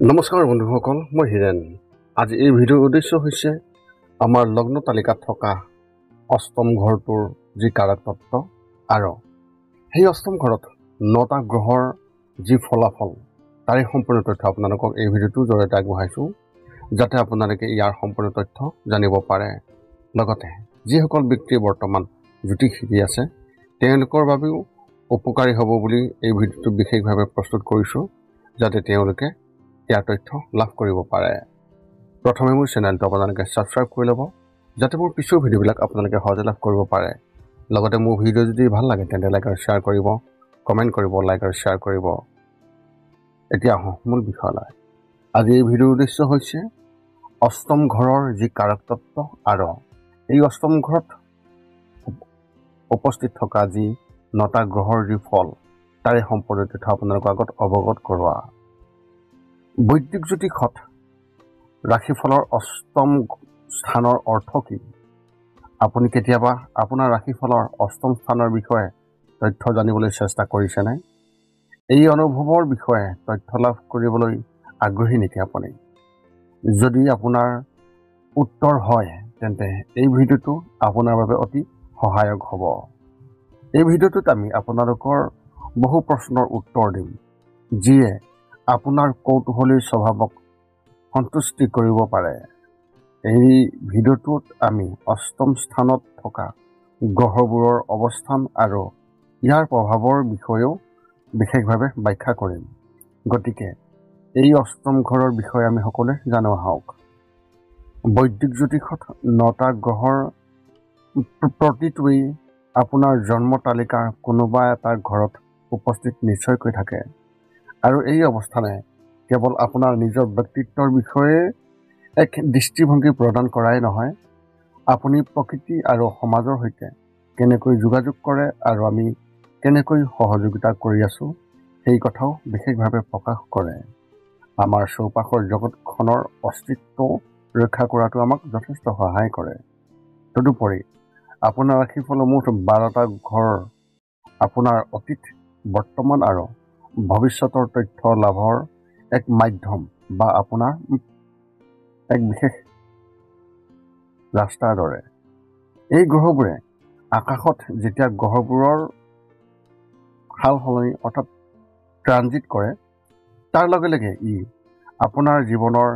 নমস্কাৰ বন্ধুসকল, মই হিৰেণ। আজি এই ভিডিঅ'ৰ উদ্দেশ্য হৈছে আমাৰ লগ্ন তালিকাত থকা অষ্টম ঘৰটোৰ যি কাৰক তত্ত্ব আৰু সেই অষ্টম ঘৰত 9টা গ্ৰহৰ যি ফলাফল তাৰে সম্পূৰ্ণ তথ্য আপোনালোকক এই ভিডিঅ'টোৰ জৰিয়তে আগবঢ়াইছোঁ, যাতে আপোনালোকে ইয়াৰ সম্পূৰ্ণ তথ্য জানিব পাৰে। লগতে যিসকল ব্যক্তিয়ে বৰ্তমান জ্যোতিষ শিকি আছে তেওঁলোকৰ বাবেও উপকাৰী হ'ব বুলি এই ভিডিঅ'টো বিশেষভাৱে প্ৰস্তুত কৰিছোঁ, যাতে তেওঁলোকে ইয়াৰ তথ্য লাভ কৰিব পাৰে। প্ৰথমে মোৰ চেনেলটো আপোনালোকে ছাবস্ক্ৰাইব কৰি ল'ব, যাতে মোৰ পিছৰ ভিডিঅ'বিলাক আপোনালোকে সহজে লাভ কৰিব পাৰে। লগতে মোৰ ভিডিঅ' যদি ভাল লাগে তেন্তে লাইক আৰু শ্বেয়াৰ কৰিব, কমেণ্ট কৰিব, লাইক আৰু শ্বেয়াৰ কৰিব। এতিয়া আহোঁ মূল বিষয়লৈ। আজি এই ভিডিঅ'ৰ উদ্দেশ্য হৈছে অষ্টম ঘৰৰ যি কাৰক তত্ত্ব আৰু এই অষ্টম ঘৰত উপস্থিত থকা যি 9টা গ্ৰহৰ যি ফল তাৰে সম্পূৰ্ণ তথ্য আপোনালোকৰ আগত অৱগত কৰোৱা। বৈদিক জ্যোতিষত ৰাশিফলৰ অষ্টম স্থানৰ অৰ্থ কি? আপুনি কেতিয়াবা আপোনাৰ ৰাশিফলৰ অষ্টম স্থানৰ বিষয়ে তথ্য জানিবলৈ চেষ্টা কৰিছেনে? এই অনুভৱৰ বিষয়ে তথ্য লাভ কৰিবলৈ আগ্ৰহী নেকি আপুনি? যদি আপোনাৰ উত্তৰ হয় তেন্তে এই ভিডিঅ'টো আপোনাৰ বাবে অতি সহায়ক হ'ব। এই ভিডিঅ'টোত আমি আপোনালোকৰ বহু প্ৰশ্নৰ উত্তৰ দিম, যিয়ে আপোনাৰ কৌতূহলী স্বভাৱক সন্তুষ্টি কৰিব পাৰে। এই ভিডিঅ'টোত আমি অষ্টম স্থানত থকা গ্ৰহবোৰৰ অৱস্থান আৰু ইয়াৰ প্ৰভাৱৰ বিষয়েও বিশেষভাৱে ব্যাখ্যা কৰিম। গতিকে এই অষ্টম ঘৰৰ বিষয়ে আমি সকলোৱে জানো আহক। বৈদিক জ্যোতিষত 9টা গ্ৰহৰ প্ৰতিটোৱেই আপোনাৰ জন্ম তালিকাৰ কোনোবা এটা ঘৰত উপস্থিত নিশ্চয়কৈ থাকে, আৰু এই অৱস্থানে কেৱল আপোনাৰ নিজৰ ব্যক্তিত্বৰ বিষয়ে এক দৃষ্টিভংগী প্ৰদান কৰাই নহয়, আপুনি প্ৰকৃতি আৰু সমাজৰ সৈতে কেনেকৈ যোগাযোগ কৰে আৰু আমি কেনেকৈ সহযোগিতা কৰি আছোঁ সেই কথাও বিশেষভাৱে প্ৰকাশ কৰে। আমাৰ চৌপাশৰ জগতখনৰ অস্তিত্ব ৰক্ষা কৰাটো আমাক যথেষ্ট সহায় কৰে। তদুপৰি আপোনাৰ ৰাশিফলৰ মুঠ 12টা ঘৰ আপোনাৰ অতীত, বৰ্তমান আৰু ভৱিষ্যতৰ তথ্য লাভৰ এক মাধ্যম বা আপোনাৰ এক বিশেষ ৰাস্তাৰ দৰে। এই গ্ৰহবোৰে আকাশত যেতিয়া গ্ৰহবোৰৰ সাল সলনি অৰ্থাৎ ট্ৰানজিট কৰে, তাৰ লগে লগে ই আপোনাৰ জীৱনৰ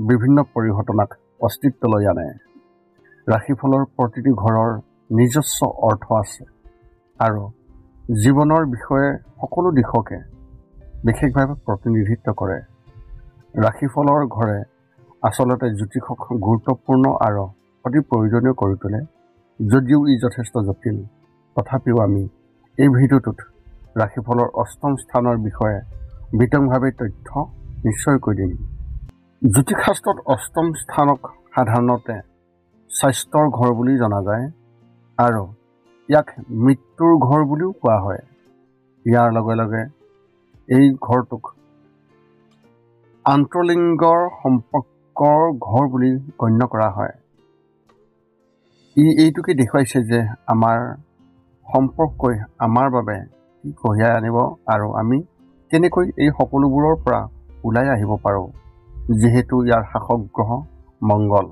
বিভিন্ন পৰিঘটনাক অস্তিত্বলৈ আনে। ৰাশিফলৰ প্ৰতিটো ঘৰৰ নিজস্ব অৰ্থ আছে আৰু জীৱনৰ বিষয়ে সকলো দিশকে বিশেষভাৱে প্ৰতিনিধিত্ব কৰে। ৰাশিফলৰ ঘৰে আচলতে জ্যোতিষক গুৰুত্বপূৰ্ণ আৰু অতি প্ৰয়োজনীয় কৰি তোলে। যদিও ই যথেষ্ট জটিল, তথাপিও আমি এই ভিডিঅ'টোত ৰাশিফলৰ অষ্টম স্থানৰ বিষয়ে বিতংভাৱে তথ্য নিশ্চয়কৈ দিম। জ্যোতিষশাস্ত্ৰত অষ্টম স্থানক সাধাৰণতে স্বাস্থ্যৰ ঘৰ বুলি জনা যায় আৰু ইয়াক মৃত্যুৰ ঘৰ বুলিও কোৱা হয়। ইয়াৰ লগে লগে এই ঘৰটোক আন্তঃলিংগৰ সম্পৰ্কৰ ঘৰ বুলি গণ্য কৰা হয়। ই এইটোকে দেখুৱাইছে যে আমাৰ সম্পৰ্কই আমাৰ বাবে কি কঢ়িয়াই আনিব আৰু আমি কেনেকৈ এই সকলোবোৰৰ পৰা ওলাই আহিব পাৰোঁ, যিহেতু ইয়াৰ শাসক গ্ৰহ মংগল।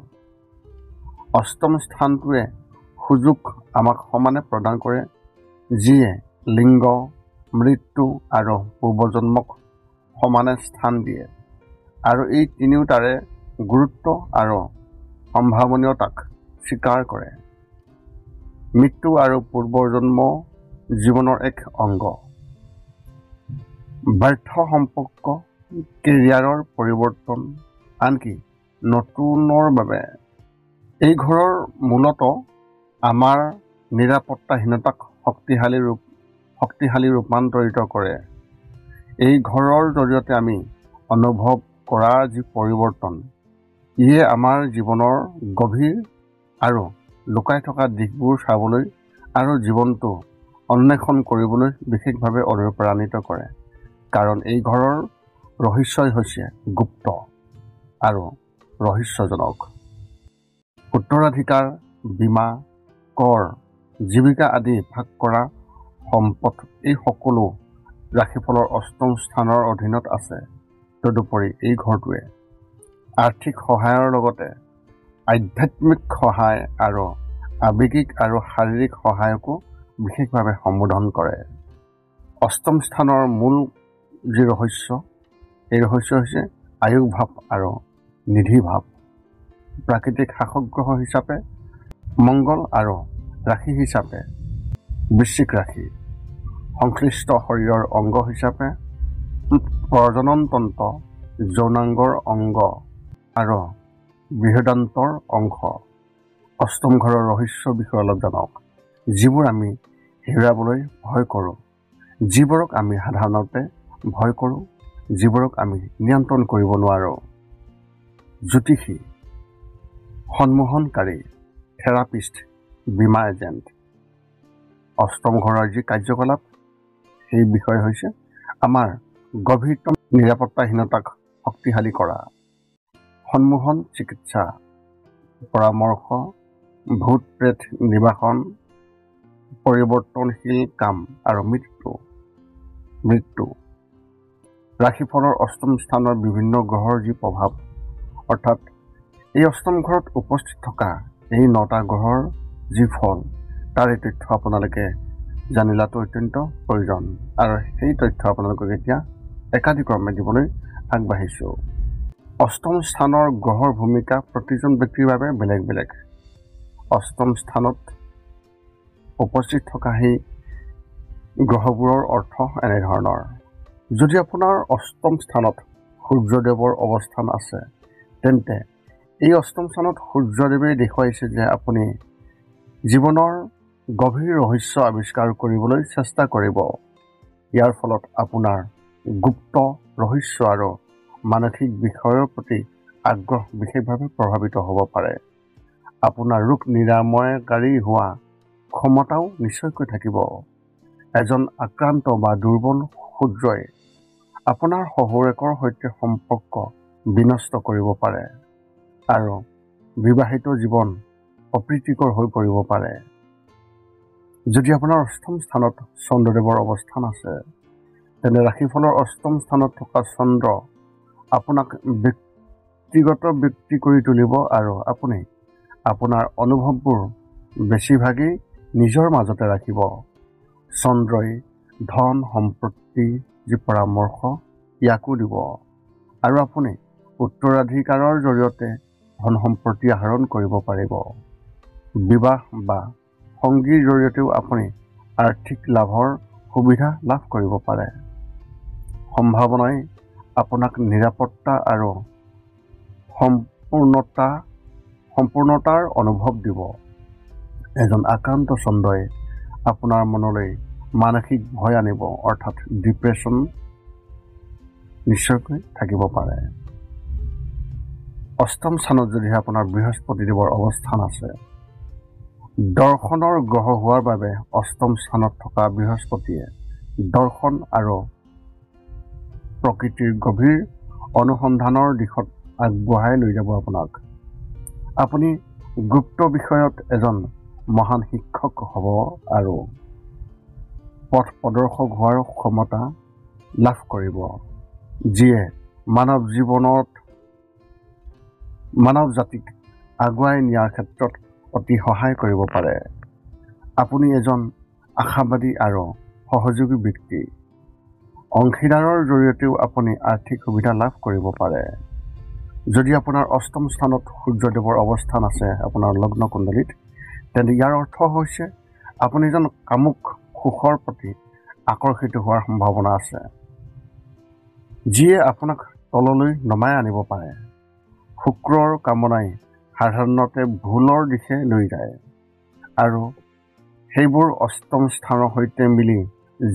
অষ্টম স্থানটোৱে সুযোগ আমাক সমানে প্ৰদান কৰে, যিয়ে লিংগ, মৃত্যু আৰু পূৰ্বজন্মক সমানে স্থান দিয়ে, আৰু এই তিনিওটাৰে গুৰুত্ব আৰু সম্ভাৱনীয়তাক স্বীকাৰ কৰে। মৃত্যু আৰু পূৰ্বজন্ম জীৱনৰ এক অংগ। ব্যৰ্থ সম্পৰ্ক, কেৰিয়াৰৰ পৰিৱৰ্তন, আনকি নতুনৰ বাবে। এই ঘৰৰ মূলতঃ আমাৰ নিৰাপত্তাহীনতাক শক্তিশালী ৰূপান্তৰিত কৰে। এই ঘৰৰ জৰিয়তে আমি অনুভৱ কৰা যি পৰিৱৰ্তন, ইয়ে আমাৰ জীৱনৰ গভীৰ আৰু লুকাই থকা দিশবোৰ চাবলৈ আৰু জীৱনটো অন্বেষণ কৰিবলৈ বিশেষভাৱে অনুপ্ৰাণিত কৰে। কাৰণ এই ঘৰৰ ৰহস্যই হৈছে গুপ্ত আৰু ৰহস্যজনক। উত্তৰাধিকাৰ, বীমা, কৰ, জীৱিকা আদি ভাগ কৰা সম্পদ, এই সকলো ৰাশিফলৰ অষ্টম স্থানৰ অধীনত আছে। তদুপৰি এই ঘৰটোৱে আৰ্থিক সহায়ৰ লগতে আধ্যাত্মিক সহায় আৰু আৱেগিক আৰু শাৰীৰিক সহায়কো বিশেষভাৱে সম্বোধন কৰে। অষ্টম স্থানৰ মূল যি ৰহস্য, এই ৰহস্য হৈছে আয়ুস ভাৱ আৰু নিধি ভাৱ। প্ৰাকৃতিক শাসক গ্ৰহ হিচাপে মংগল আৰু ৰাশি হিচাপে বৃশ্চিক ৰাশি, সংশ্লিষ্ট শৰীৰৰ অংগ হিচাপে প্ৰজনন তন্ত্ৰ, যৌনাংগৰ অংগ আৰু বৃহদান্তৰ অংশ। অষ্টম ঘৰৰ ৰহস্যৰ বিষয়ে অলপ জানক। যিবোৰ আমি হেৰুৱাবলৈ ভয় কৰোঁ, যিবোৰক আমি সাধাৰণতে ভয় কৰোঁ, যিবোৰক আমি নিয়ন্ত্ৰণ কৰিব নোৱাৰোঁ। জ্যোতিষী, সন্মোহনকাৰী, থেৰাপিষ্ট, বীমা এজেণ্ট। অষ্টম ঘৰৰ যি কাৰ্যকলাপ, সেই বিষয় হৈছে আমাৰ গভীৰতম নিৰাপত্তাহীনতাক শক্তিশালী কৰা, সন্মোহন চিকিৎসা, পৰামৰ্শ, ভূত প্ৰেত নিবাসন, পৰিৱৰ্তনশীল কাম আৰু মৃত্যু। ৰাশিফলৰ অষ্টম স্থানৰ বিভিন্ন গ্ৰহৰ যি প্ৰভাৱ, অৰ্থাৎ এই অষ্টম ঘৰত উপস্থিত থকা এই 9টা গ্ৰহৰ যি ফল, তাৰ এই তথ্য আপোনালোকে জানি লোৱাটো অত্যন্ত প্ৰয়োজন আৰু সেই তথ্য আপোনালোকক এতিয়া একাধিক্ৰমে দিবলৈ আগবাঢ়িছোঁ। অষ্টম স্থানৰ গ্ৰহৰ ভূমিকা প্ৰতিজন ব্যক্তিৰ বাবে বেলেগ বেলেগ। অষ্টম স্থানত উপস্থিত থকা সেই গ্ৰহবোৰৰ অৰ্থ এনেধৰণৰ। যদি আপোনাৰ অষ্টম স্থানত সূৰ্যদেৱৰ অৱস্থান আছে, তেন্তে এই অষ্টম স্থানত সূৰ্যদেৱে দেখুৱাইছে যে আপুনি জীৱনৰ গভীৰ ৰহস্য আৱিষ্কাৰ কৰিবলৈ চেষ্টা কৰিব। ইয়াৰ ফলত আপোনাৰ গুপ্ত ৰহস্য আৰু মানসিক বিষয়ৰ প্ৰতি আগ্ৰহ বিশেষভাৱে প্ৰভাৱিত হ'ব পাৰে। আপোনাৰ ৰোগ নিৰাময়কাৰী হোৱা ক্ষমতাও নিশ্চয়কৈ থাকিব। এজন আক্ৰান্ত বা দুৰ্বল সূৰ্যই আপোনাৰ শহুৰেকৰ সৈতে সম্পৰ্ক বিনষ্ট কৰিব পাৰে আৰু বিবাহিত জীৱন অপ্ৰীতিকৰ হৈ পৰিব পাৰে। যদি আপোনাৰ অষ্টম স্থানত চন্দ্ৰদেৱৰ অৱস্থান আছে, তেন্তে ৰাশিফলৰ অষ্টম স্থানত থকা চন্দ্ৰ আপোনাক ব্যক্তিগত ব্যক্তি কৰি তুলিব আৰু আপুনি আপোনাৰ অনুভৱবোৰ বেছিভাগেই নিজৰ মাজতে ৰাখিব। চন্দ্ৰই ধন সম্পত্তি যি পৰামৰ্শ, ইয়াকো দিব আৰু আপুনি উত্তৰাধিকাৰৰ জৰিয়তে ধন সম্পত্তি আহৰণ কৰিব পাৰিব। বিবাহ বা সংগীৰ জৰিয়তেও আপুনি আৰ্থিক লাভৰ সুবিধা লাভ কৰিব পাৰে। সম্ভাৱনাই আপোনাক নিৰাপত্তা আৰু সম্পূৰ্ণতাৰ অনুভৱ দিব। এজন আক্ৰান্ত চন্দ্ৰই আপোনাৰ মনলৈ মানসিক ভয় আনিব, অৰ্থাৎ ডিপ্ৰেশ্যন নিশ্চয়কৈ থাকিব পাৰে। অষ্টম স্থানত যদিহে আপোনাৰ বৃহস্পতিদেৱৰ অৱস্থান আছে, দৰ্শনৰ গ্ৰহ হোৱাৰ বাবে অষ্টম স্থানত থকা বৃহস্পতিয়ে দৰ্শন আৰু প্ৰকৃতিৰ গভীৰ অনুসন্ধানৰ দিশত আগবঢ়াই লৈ যাব আপোনাক। আপুনি গুপ্ত বিষয়ত এজন মহান শিক্ষক হ'ব আৰু পথ প্ৰদৰ্শক হোৱাৰ ক্ষমতা লাভ কৰিব, যিয়ে মানৱ জাতিক আগুৱাই নিয়াৰ ক্ষেত্ৰত অতি সহায় কৰিব পাৰে। আপুনি এজন আশাবাদী আৰু সহযোগী ব্যক্তি। অংশীদাৰৰ জৰিয়তেও আপুনি আৰ্থিক সুবিধা লাভ কৰিব পাৰে। যদি আপোনাৰ অষ্টম স্থানত সূৰ্যদেৱৰ অৱস্থান আছে আপোনাৰ লগ্ন কুণ্ডলীত, তেন্তে ইয়াৰ অৰ্থ হৈছে আপুনি এজন কামুক সুখৰ প্ৰতি আকৰ্ষিত হোৱাৰ সম্ভাৱনা আছে, যিয়ে আপোনাক তললৈ নমাই আনিব পাৰে। শুক্ৰৰ কামনাই সাধাৰণতে ভুলৰ দিশে লৈ যায় আৰু সেইবোৰ অষ্টম স্থানৰ সৈতে মিলি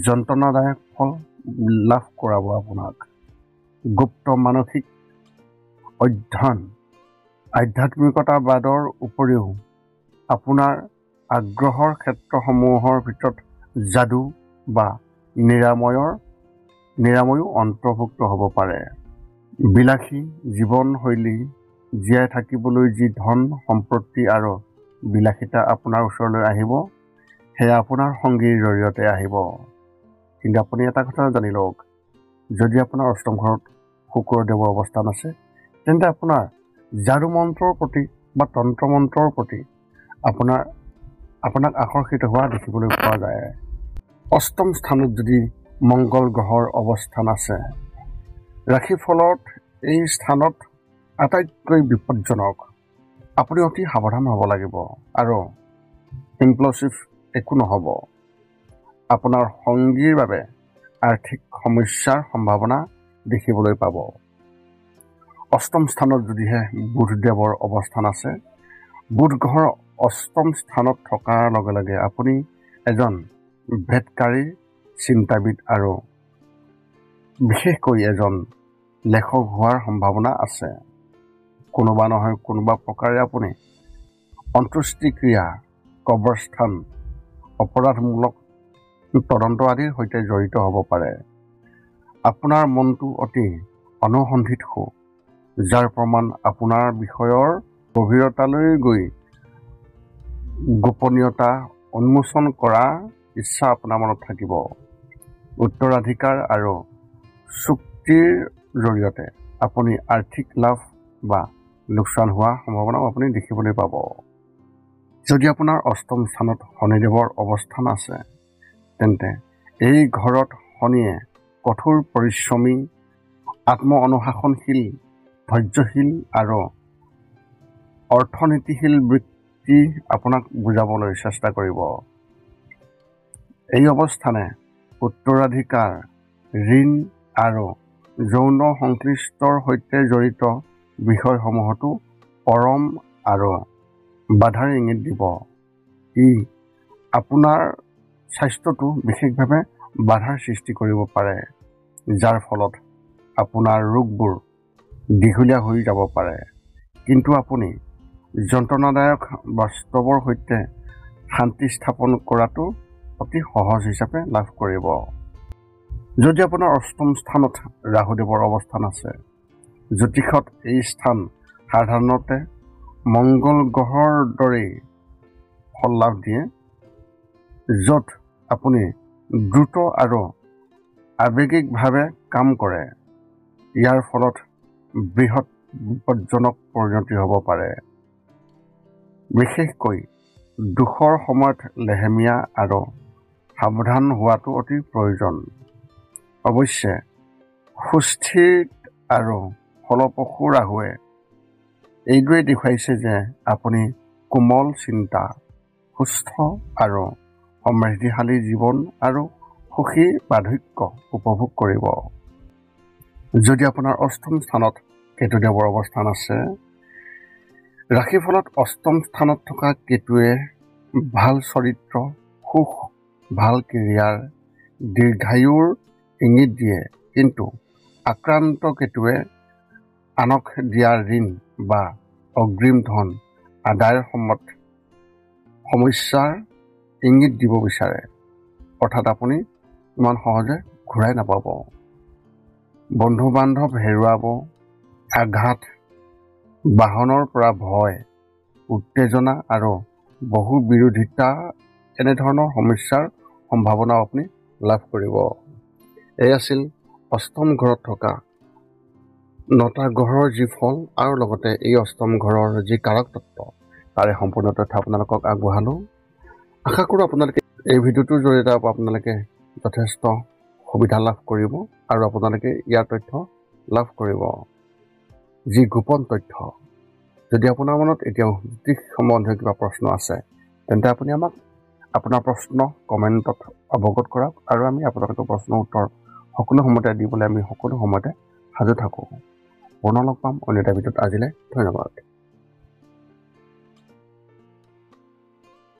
যন্ত্ৰণাদায়ক ফল লাভ কৰাব আপোনাক। গুপ্ত মানসিক অধ্যয়ন, আধ্যাত্মিকতাবাদৰ উপৰিও আপোনাৰ আগ্ৰহৰ ক্ষেত্ৰসমূহৰ ভিতৰত যাদু বা নিৰাময়ো অন্তৰ্ভুক্ত হ'ব পাৰে। বিলাসী জীৱনশৈলী জীয়াই থাকিবলৈ যি ধন সম্পত্তি আৰু বিলাসিতা আপোনাৰ ওচৰলৈ আহিব, সেয়া আপোনাৰ সংগীৰ জৰিয়তে আহিব। কিন্তু আপুনি এটা কথা জানি লওক, যদি আপোনাৰ অষ্টম ঘৰত শুক্ৰদেৱৰ অৱস্থান আছে, তেন্তে আপোনাৰ যাদু মন্ত্ৰৰ প্ৰতি বা তন্ত্ৰ মন্ত্ৰৰ প্ৰতি আপোনাক আকৰ্ষিত হোৱা দেখিবলৈ পোৱা যায়। অষ্টম স্থানত যদি মংগল গ্ৰহৰ অৱস্থান আছে, ৰাশিফলত এই স্থানত আটাইতকৈ বিপদজনক। আপুনি অতি সাৱধান হ'ব লাগিব আৰু ইমপ্লছিভ একো নহ'ব। আপোনাৰ সংগীৰ বাবে আৰ্থিক সমস্যাৰ সম্ভাৱনা দেখিবলৈ পাব। অষ্টম স্থানত যদিহে বুধদেৱৰ অৱস্থান আছে, বুধ গ্ৰহৰ অষ্টম স্থানত থকাৰ লগে লগে আপুনি এজন ভেদকাৰী চিন্তাবিদ আৰু বিশেষকৈ এজন লেখক হোৱাৰ সম্ভাৱনা আছে। কোনোবা নহয় কোনোবা প্ৰকাৰে আপুনি অন্ত্যেষ্টিক্ৰিয়া, কবৰস্থান, অপৰাধমূলক তদন্ত আদিৰ সৈতে জড়িত হ'ব পাৰে। আপোনাৰ মনটো অতি অনুসন্ধিৎসু, যাৰ প্ৰমাণ আপোনাৰ বিষয়ৰ গভীৰতালৈ গৈ গোপনীয়তা উন্মোচন কৰাৰ ইচ্ছা আপোনাৰ মনত থাকিব। উত্তৰাধিকাৰ আৰু চুক্তিৰ জৰিয়তে আপুনি আৰ্থিক লাভ বা লোকচান হোৱাৰ সম্ভাৱনাও আপুনি দেখিবলৈ পাব। যদি আপোনাৰ অষ্টম স্থানত শনিদেৱৰ অৱস্থান আছে, তেন্তে এই ঘৰত শনিয়ে কঠোৰ পৰিশ্ৰমী, আত্ম অনুশাসনশীল, ধৈৰ্যশীল আৰু অৰ্থনীতিশীল ব্যক্তি আপোনাক বুজাবলৈ চেষ্টা কৰিব। এই অৱস্থানে উত্তৰাধিকাৰ, ঋণ আৰু যৌন সংশ্লিষ্টৰ সৈতে জড়িত বিষয়সমূহতো পৰম আৰু বাধাৰ ইংগিত দিব। ই আপোনাৰ স্বাস্থ্যটো বিশেষভাৱে বাধাৰ সৃষ্টি কৰিব পাৰে, যাৰ ফলত আপোনাৰ ৰোগবোৰ দীঘলীয়া হৈ যাব পাৰে। কিন্তু আপুনি যন্ত্ৰণাদায়ক বাস্তৱৰ সৈতে শান্তি স্থাপন কৰাটো অতি সহজ হিচাপে লাভ কৰিব। যদি আপোনাৰ অষ্টম স্থানত ৰাহুদেৱৰ অৱস্থান আছে, জ্যোতিষত এই স্থান সাধাৰণতে মংগল গ্ৰহৰ দৰেই ফল লাভ দিয়ে, য'ত আপুনি দ্ৰুত আৰু আৱেগিকভাৱে কাম কৰে। ইয়াৰ ফলত বৃহৎ বিপদজনক পৰিণতি হ'ব পাৰে। বিশেষকৈ দুখৰ সময়ত লেহেমীয়া আৰু সাৱধান হোৱাটো অতি প্ৰয়োজন। অৱশ্যে সুস্থিৰ আৰু ফলপ্ৰসূ ৰাহুৱে এইটোৱে দেখুৱাইছে যে আপুনি কোমল চিন্তা, সুস্থ আৰু সমৃদ্ধিশালী জীৱন আৰু সুখী বাৰ্ধক্য উপভোগ কৰিব। যদি আপোনাৰ অষ্টম স্থানত কেতুদেৱৰ অৱস্থান আছে, ৰাশিফলত অষ্টম স্থানত থকা কেতুৱে ভাল চৰিত্ৰ, সুখ, ভাল কেৰিয়াৰ, দীৰ্ঘায়ুৰ ইংগিত দিয়ে। কিন্তু আক্ৰান্ত কেতুৱে আনক দিয়া ঋণ বা অগ্ৰিম ধন আদায়ৰ সময়ত সমস্যাৰ ইংগিত দিব বিচাৰে, অৰ্থাৎ আপুনি ইমান সহজে ঘূৰাই নাপাব। বন্ধু-বান্ধৱ হেৰুৱাব, আঘাত, বাহনৰ পৰা ভয়, উত্তেজনা আৰু বহু বিৰোধিতা এনেধৰণৰ সমস্যাৰ সম্ভাৱনাও আপুনি লাভ কৰিব। এই আছিল অষ্টম ঘৰত থকা 9টা গ্ৰহৰ যি ফল আৰু লগতে এই অষ্টম ঘৰৰ যি কাৰক তত্ত্ব, তাৰে সম্পূৰ্ণ তথ্য আপোনালোকক আগবঢ়ালোঁ। আশা কৰোঁ আপোনালোকে এই ভিডিঅ'টোৰ জৰিয়তে আপোনালোকে যথেষ্ট সুবিধা লাভ কৰিব আৰু আপোনালোকে ইয়াৰ তথ্য লাভ কৰিব, যি গোপন তথ্য। যদি আপোনাৰ মনত এতিয়াও জ্যোতিষ সম্বন্ধীয় কিবা প্ৰশ্ন আছে, তেন্তে আপুনি আমাক আপোনাৰ প্ৰশ্ন কমেণ্টত অৱগত কৰক আৰু আমি আপোনালোকৰ প্ৰশ্নৰ উত্তৰ সকলো সময়তে দিবলৈ আমি সকলো সময়তে সাজু থাকোঁ। পুনৰ লগ পাম অন্য এটা ভিডিঅ'ত। আজিলৈ ধন্যবাদ।